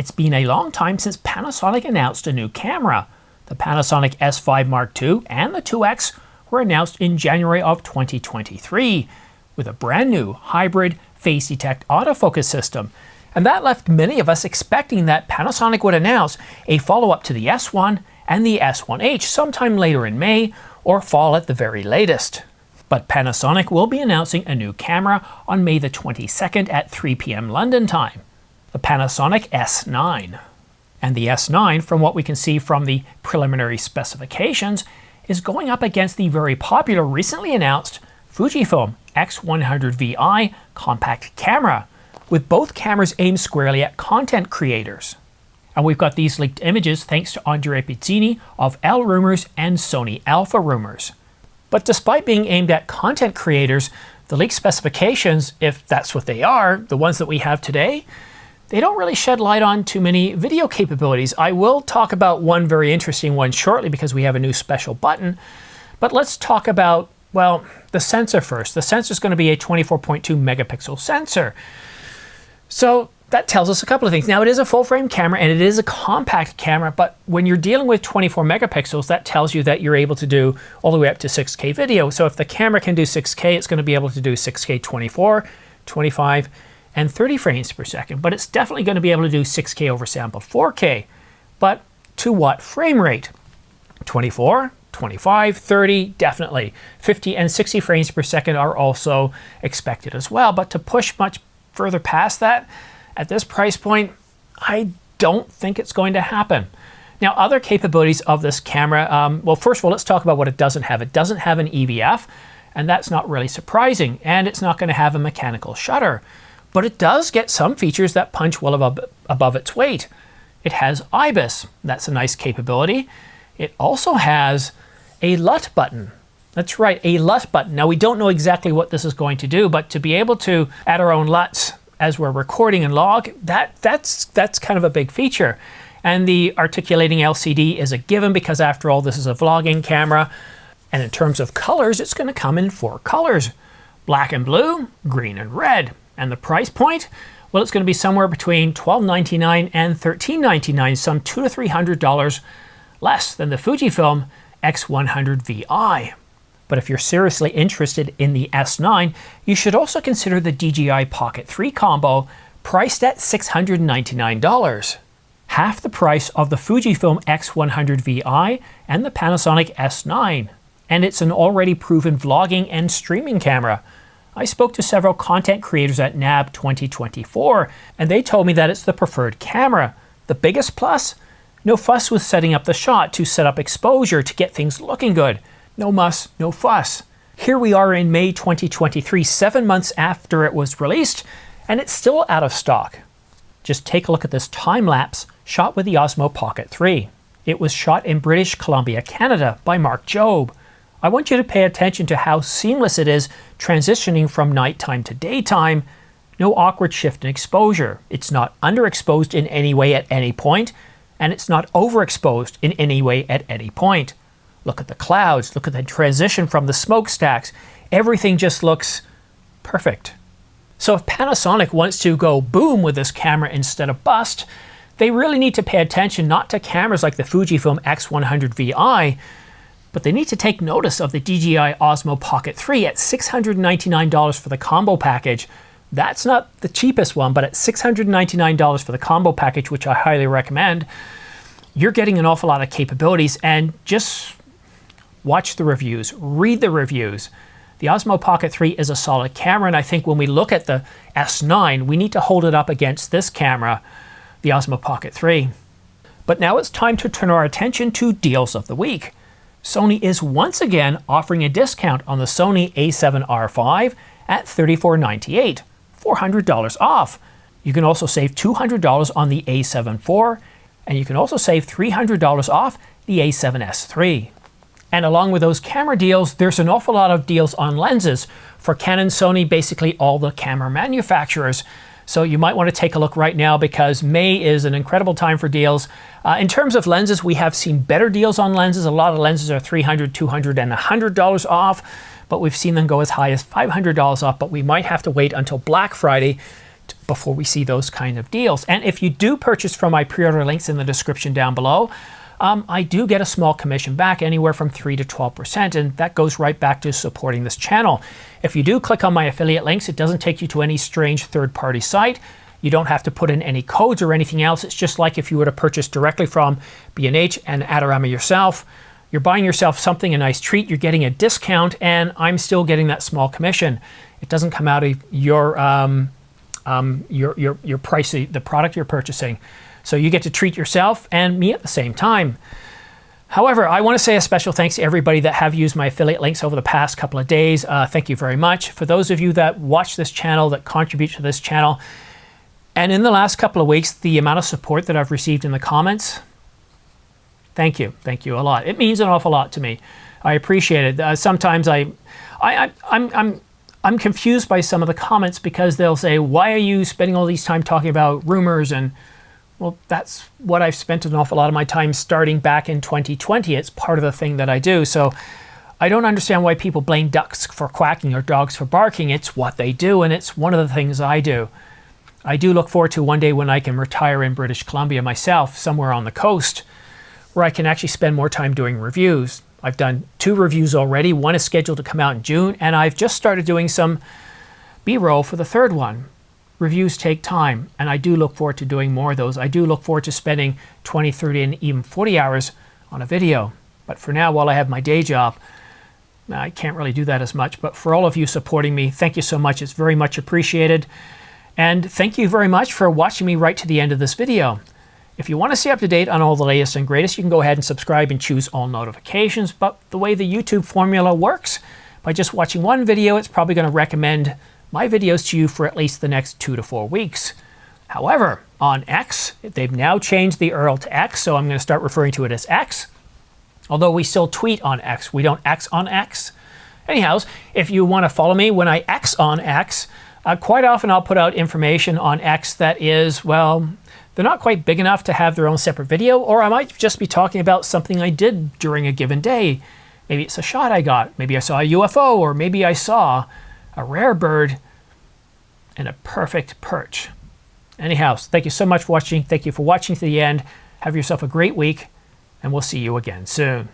It's been a long time since Panasonic announced a new camera. The Panasonic S9 Mark II and the 2X were announced in January of 2023 with a brand new hybrid phase detect autofocus system. And that left many of us expecting that Panasonic would announce a follow-up to the S1 and the S1H sometime later in May or fall at the very latest. But Panasonic will be announcing a new camera on May the 22nd at 3 p.m. London time, the Panasonic S9. And the S9, from what we can see from the preliminary specifications, is going up against the very popular recently announced Fujifilm X100VI compact camera, with both cameras aimed squarely at content creators. And we've got these leaked images thanks to Andrea Pizzini of L Rumors and Sony Alpha Rumors. But despite being aimed at content creators, the leaked specifications, if that's what they are, the ones that we have today, they don't really shed light on too many video capabilities. I will talk about one very interesting one shortly because we have a new special button. But let's talk about, well, the sensor first. The sensor is going to be a 24.2 megapixel sensor. So that tells us a couple of things. Now, it is a full frame camera and it is a compact camera, but when you're dealing with 24 megapixels, that tells you that you're able to do all the way up to 6K video. So if the camera can do 6K, it's going to be able to do 6K 24, 25, and 30 frames per second. But it's definitely going to be able to do 6K over sample 4K. But to what frame rate? 24, 25, 30, definitely. 50 and 60 frames per second are also expected as well. But to push much further past that, at this price point, I don't think it's going to happen. Now, other capabilities of this camera, well, first of all, let's talk about what it doesn't have. It doesn't have an EVF, and that's not really surprising, and it's not going to have a mechanical shutter. But it does get some features that punch well above its weight. It has IBIS. That's a nice capability. It also has a LUT button. That's right, a LUT button. Now, we don't know exactly what this is going to do, but to be able to add our own LUTs as we're recording and log, that's kind of a big feature. And the articulating LCD is a given because after all, this is a vlogging camera. And in terms of colors, it's going to come in 4 colors: black and blue, green and red. And the price point? Well, it's going to be somewhere between $12.99 and $13.99, some $200 to $300 less than the Fujifilm X100VI. But if you're seriously interested in the S9, you should also consider the DJI Pocket 3 combo, priced at $699. Half the price of the Fujifilm X100VI and the Panasonic S9. And it's an already proven vlogging and streaming camera. I spoke to several content creators at NAB 2024, and they told me that it's the preferred camera. The biggest plus? No fuss with setting up the shot to set up exposure to get things looking good. No muss, no fuss. Here we are in May 2023, 7 months after it was released, and it's still out of stock. Just take a look at this time-lapse shot with the OSMO Pocket 3. It was shot in British Columbia, Canada by Mark Jobe. I want you to pay attention to how seamless it is transitioning from nighttime to daytime. No awkward shift in exposure. It's not underexposed in any way at any point, and it's not overexposed in any way at any point. Look at the clouds, look at the transition from the smokestacks. Everything just looks perfect. So if Panasonic wants to go boom with this camera instead of bust, they really need to pay attention not to cameras like the Fujifilm X100VI, but they need to take notice of the DJI Osmo Pocket 3 at $699 for the combo package. That's not the cheapest one, but at $699 for the combo package, which I highly recommend, you're getting an awful lot of capabilities. And just watch the reviews, read the reviews. The Osmo Pocket 3 is a solid camera, and I think when we look at the S9, we need to hold it up against this camera, the Osmo Pocket 3. But now it's time to turn our attention to deals of the week. Sony is once again offering a discount on the Sony a7R5 at $34.98, $400 off. You can also save $200 on the a7 IV, and you can also save $300 off the a7S III. And along with those camera deals, there's an awful lot of deals on lenses for Canon, Sony, basically all the camera manufacturers. So you might want to take a look right now because May is an incredible time for deals. In terms of lenses, we have seen better deals on lenses. A lot of lenses are $300, $200, and $100 off, but we've seen them go as high as $500 off, but we might have to wait until Black Friday before we see those kind of deals. And if you do purchase from my pre-order links in the description down below, I do get a small commission back, anywhere from 3 to 12%, and that goes right back to supporting this channel. If you do click on my affiliate links, it doesn't take you to any strange third-party site. You don't have to put in any codes or anything else. It's just like if you were to purchase directly from B&H and Adorama yourself. You're buying yourself something, a nice treat, you're getting a discount, and I'm still getting that small commission. It doesn't come out of your price, the product you're purchasing. So you get to treat yourself and me at the same time. However, I want to say a special thanks to everybody that have used my affiliate links over the past couple of days. Thank you very much. For those of you that watch this channel, that contribute to this channel, and in the last couple of weeks, the amount of support that I've received in the comments, thank you a lot. It means an awful lot to me. I appreciate it. Sometimes I'm confused by some of the comments, because they'll say, why are you spending all these time talking about rumors? And well, that's what I've spent an awful lot of my time starting back in 2020. It's part of the thing that I do. So I don't understand why people blame ducks for quacking or dogs for barking. It's what they do, and it's one of the things I do. I do look forward to one day when I can retire in British Columbia myself, somewhere on the coast, where I can actually spend more time doing reviews. I've done 2 reviews already. One is scheduled to come out in June, and I've just started doing some B-roll for the 3rd one. Reviews take time, and I do look forward to doing more of those. I do look forward to spending 20, 30, and even 40 hours on a video. But for now, while I have my day job, I can't really do that as much. But for all of you supporting me, thank you so much. It's very much appreciated. And thank you very much for watching me right to the end of this video. If you want to stay up to date on all the latest and greatest, you can go ahead and subscribe and choose all notifications. But the way the YouTube formula works, by just watching one video, it's probably going to recommend my videos to you for at least the next 2 to 4 weeks. However, on X, they've now changed the URL to X, so I'm going to start referring to it as X. Although we still tweet on X, we don't X on X. Anyhow, if you want to follow me when I X on X, quite often I'll put out information on X that is, well, they're not quite big enough to have their own separate video, or I might just be talking about something I did during a given day. Maybe it's a shot I got, maybe I saw a UFO, or maybe I saw a rare bird and a perfect perch. Anyhow, thank you so much for watching. Thank you for watching to the end. Have yourself a great week, and we'll see you again soon.